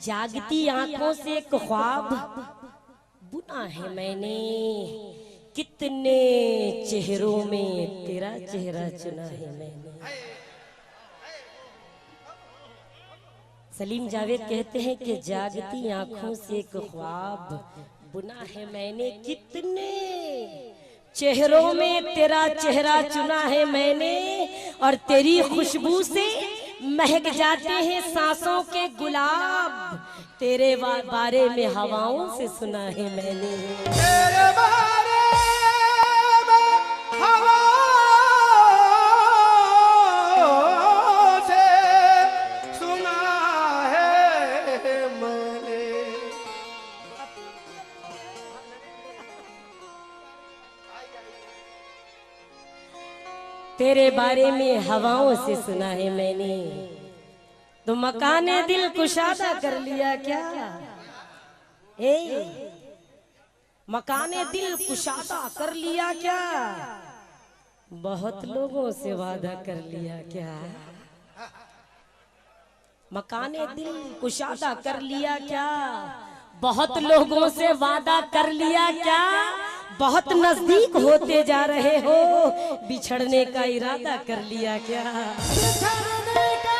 जागती आंखों से एक ख्वाब बुना है मैंने, कितने चेहरों में तेरा चेहरा चुना है मैंने। सलीम जावेद कहते हैं कि जागती आंखों से एक ख्वाब बुना है मैंने, कितने चेहरों में तेरा चेहरा चुना है मैंने, और तेरी खुशबू से महक जाते हैं सांसों के गुलाब, तेरे बारे में हवाओं से सुना है मैंने। तेरे बारे में हवाओं से सुना है मैंने। तेरे बारे में हवाओं से सुना है मैंने, तो मकाने दिल कुशादा कर लिया क्या? मकाने दिल कुशादा कर लिया क्या? बहुत लोगों से वादा कर लिया क्या? मकाने दिल कुशादा कर लिया क्या? बहुत लोगों से वादा कर लिया क्या? बहुत नजदीक होते जा रहे हो, बिछड़ने का इरादा कर लिया क्या? बिछड़ने का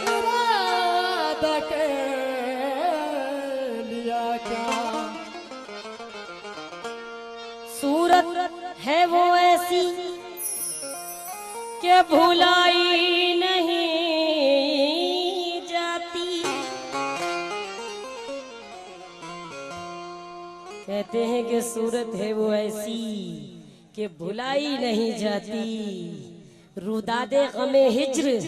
इरादा कर लिया क्या? सूरत है वो ऐसी कि भुलाई नहीं जाती, कहते हैं कि सूरत है वो ऐसी कि भुलाई नहीं जाती, रुदादे गमे हिज्र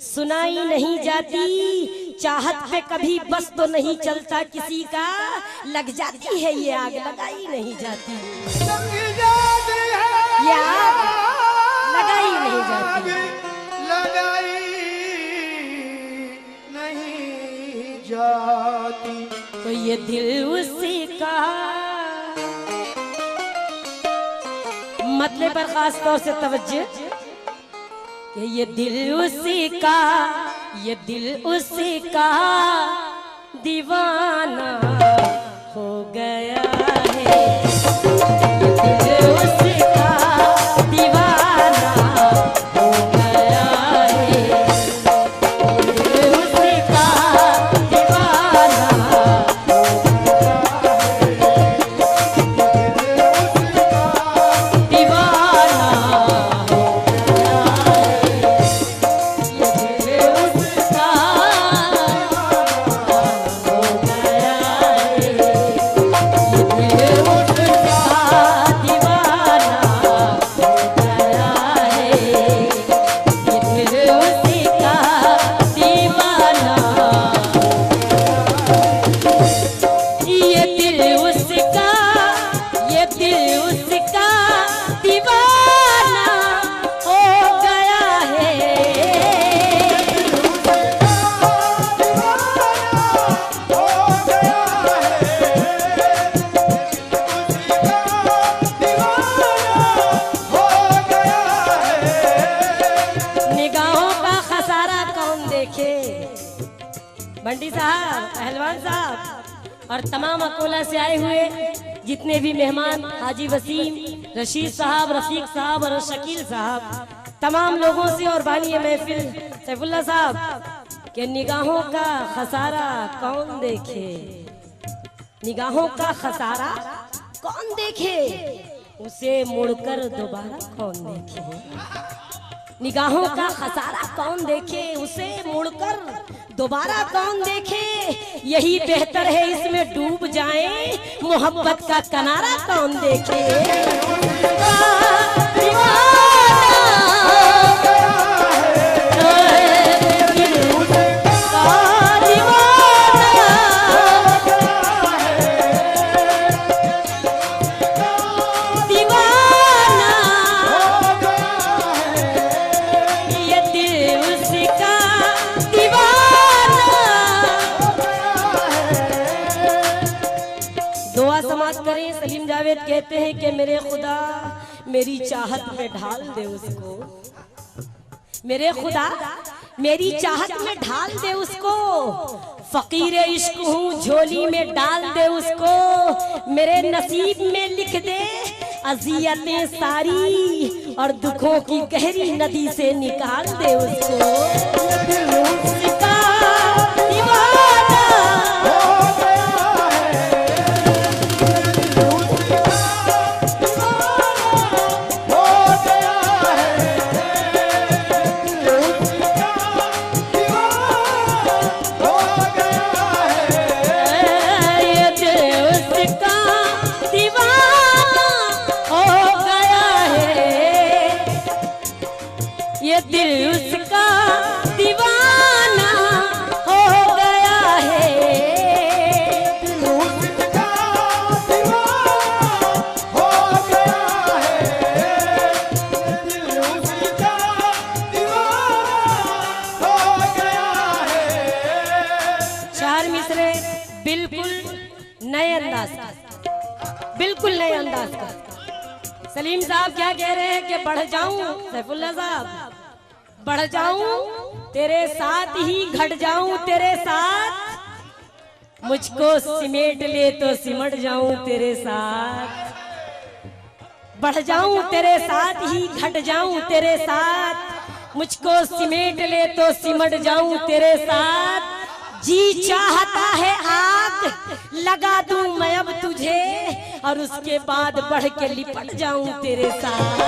सुनाई नहीं जाती, चाहत पे कभी बस तो नहीं चलता किसी का, लग जाती है ये आग लगाई नहीं जाती, ये आग लगाई नहीं जाती, लगाई नहीं जाती। तो ये दिल उसी का, मतलब पर खास तौर से तवज्जो, कि ये दिल उसी का, ये दिल उसी का दीवाना हो गया है, ये दिल उसी का दीवाना हो गया है, ये दिल उसी का दीवाना हो गया है, दीवाना हो गया है, ये दिल उसका हो गया है, ये दिल उसका दीवाना हो गया है, ये दिल उसका दीवाना, ये दिल उसका, ये दिल उसका दीवाना हो गया है। निगाहों का खसारा कौन देखे? बंटी साहब, पहलवान साहब और तमाम अकोला से आए हुए जितने भी मेहमान, हाजी वसीम, रशीद साहब, रफीक साहब और शकील साहब, तमाम लोगों से और बानी महफिल सैफुल्लाह साहब के निगाहों का खसारा कौन देखे? निगाहों का खसारा कौन देखे? उसे मुड़कर दोबारा कौन देखे? निगाहों का खसारा कौन देखे? उसे मुड़कर दोबारा कौन देखे? यही बेहतर है इसमें डूब जाएं, मोहब्बत का किनारा कौन देखे? दुआ समाज करें। सलीम जावेद कहते हैं कि मेरे खुदा मेरी चाहत में ढाल दे उसको, मेरे खुदा मेरी चाहत में ढाल दे उसको, फकीर इश्क हूँ झोली में डाल दे उसको, मेरे नसीब में लिख दे अजियतें सारी और दुखों की गहरी नदी से निकाल दे उसको। दिल उसका दीवाना हो गया ये दिल उसका दीवाना हो गया है, दिल उसका दीवाना हो गया है, दिल उसका दीवाना हो गया है। चार मिसरे बिल्कुल नए अंदाज का, बिल्कुल नए अंदाज का। सलीम साहब क्या कह रहे हैं कि बढ़ जाऊं, सैफुल्लाह साहब बढ़ जाऊं तेरे साथ ही घट जाऊं तेरे साथ, मुझको सिमेट ले तो सिमट जाऊं तेरे साथ, बढ़ जाऊं तेरे साथ ही घट जाऊं तेरे साथ, मुझको सिमेट ले तो सिमट जाऊं तेरे साथ, जी चाहता है आग लगा दूं मैं अब तुझे और उसके बाद बढ़ के लिपट जाऊं तेरे साथ।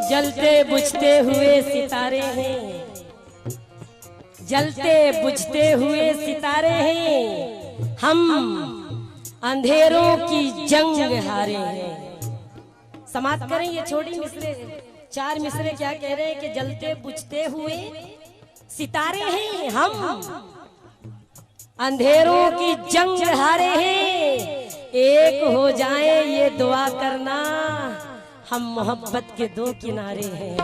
जलते बुझते हुए सितारे हैं, जलते बुझते हुए सितारे हैं, हम अंधेरों की जंग हारे हैं। समाप्त करें ये छोटी मिसरे, चार मिसरे क्या कह रहे हैं कि जलते बुझते हुए सितारे हैं, हम अंधेरों की जंग हारे हैं, एक हो जाए ये दुआ करना, हम मोहब्बत के दो किनारे हैं।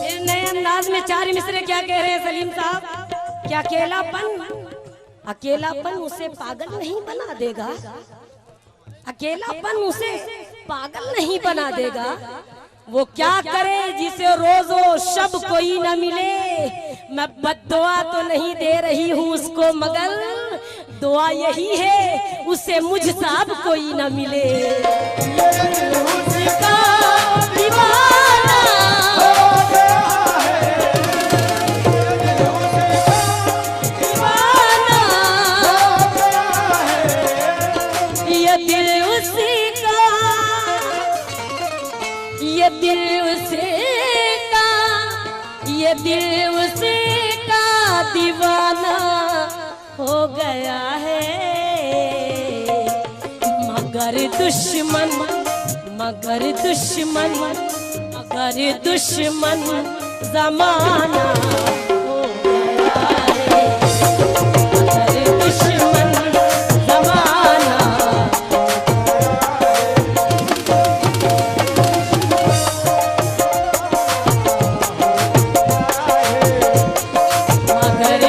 इस नए अंदाज में चार मिसरे क्या कह रहे हैं सलीम साहब, क्या अकेलापन उसे पागल नहीं बना देगा, अकेलापन उसे पागल नहीं बना देगा, वो क्या करे जिसे रोजो शब कोई न मिले, मैं बद्दुआ तो नहीं दे रही हूँ उसको मगर दुआ यही है उसे मुझ साब कोई न मिले। उसका दीवाना हो गया है, दीवाना हो गया है, ये दिल उसी का, ये दिल उसी का, ये दिल उसी का दीवाना हो गया है, मगर दुश्मन, मगर दुश्मन, मगर दुश्मन जमाना हो गया है, मगर दुश्मन जमाना, मगर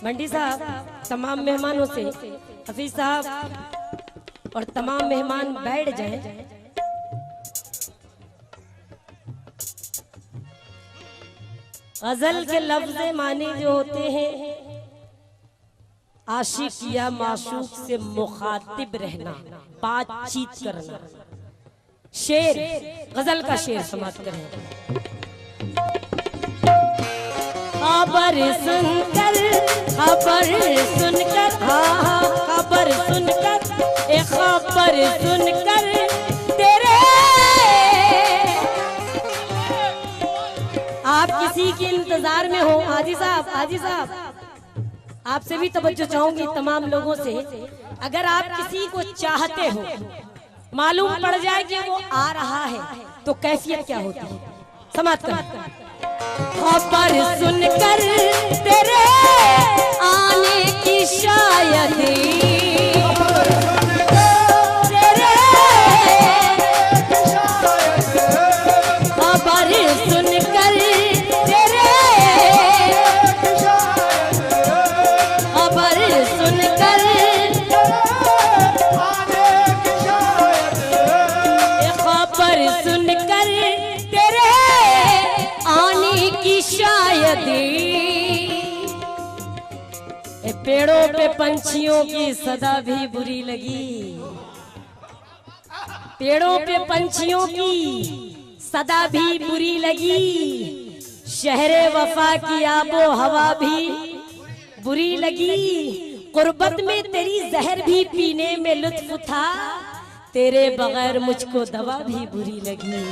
बंटी साहब तमाम मेहमानों से, हफीज साहब और तमाम मेहमान बैठ जाएं। गजल के लफ्ज माने जो होते हैं, आशिक या माशूक से मुखातिब रहना, बातचीत करना। शेर, गजल का शेर समाप्त करें। खबर सुनकर, खबर सुनकर, हाँ खबर सुनकर, एक खबर सुनकर तेरे, आप किसी के इंतजार में हो। हाजी साहब, हाजी साहब, आपसे भी तवज्जो चाहूंगी तमाम लोगों से, अगर आप किसी को चाहते हो, मालूम पड़ जाए कि वो आ रहा है, तो कैफियत क्या होती है? समाप्त कर। खबर सुनकर तेरे आने की शायद, तेरे खबर सुनकर तेरे, खबर सुनकर, खबर सुनकर तेरे आने की शायद, पेड़ों पे पंछियों की सदा भी बुरी लगी, पेड़ों पे पंछियों की सदा भी बुरी लगी, शहरे वफा की आबो हवा भी बुरी लगी, कुर्बत में तेरी जहर भी पीने में लुत्फ था, तेरे बगैर मुझको दवा भी बुरी लगी।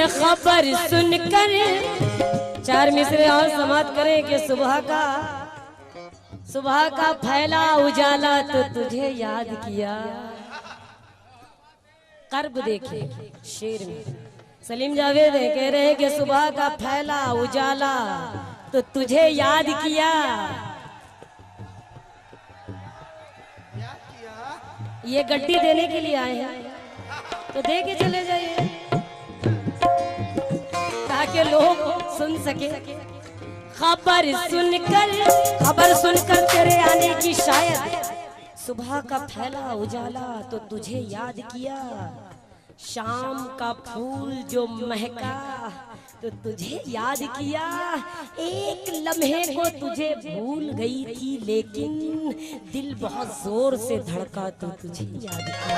खबर सुनकर, चार मिसरे और समाप्त करें कि सुबह का फैला उजाला तो तुझे याद किया। कर्ब देखे शेर में सलीम जावेद कह रहे हैं कि सुबह का फैला उजाला तो तुझे याद किया। ये गड्डी देने के लिए आए हैं, तो दे के चले जाइए ताकि लोग सुन सके। खबर सुनकर तेरे आने की शायद, सुबह का फैला उजाला तो तुझे याद किया, शाम का फूल जो महका तो तुझे याद किया, एक लम्हे को तुझे भूल गई थी लेकिन दिल बहुत जोर से धड़का तो तुझे याद किया।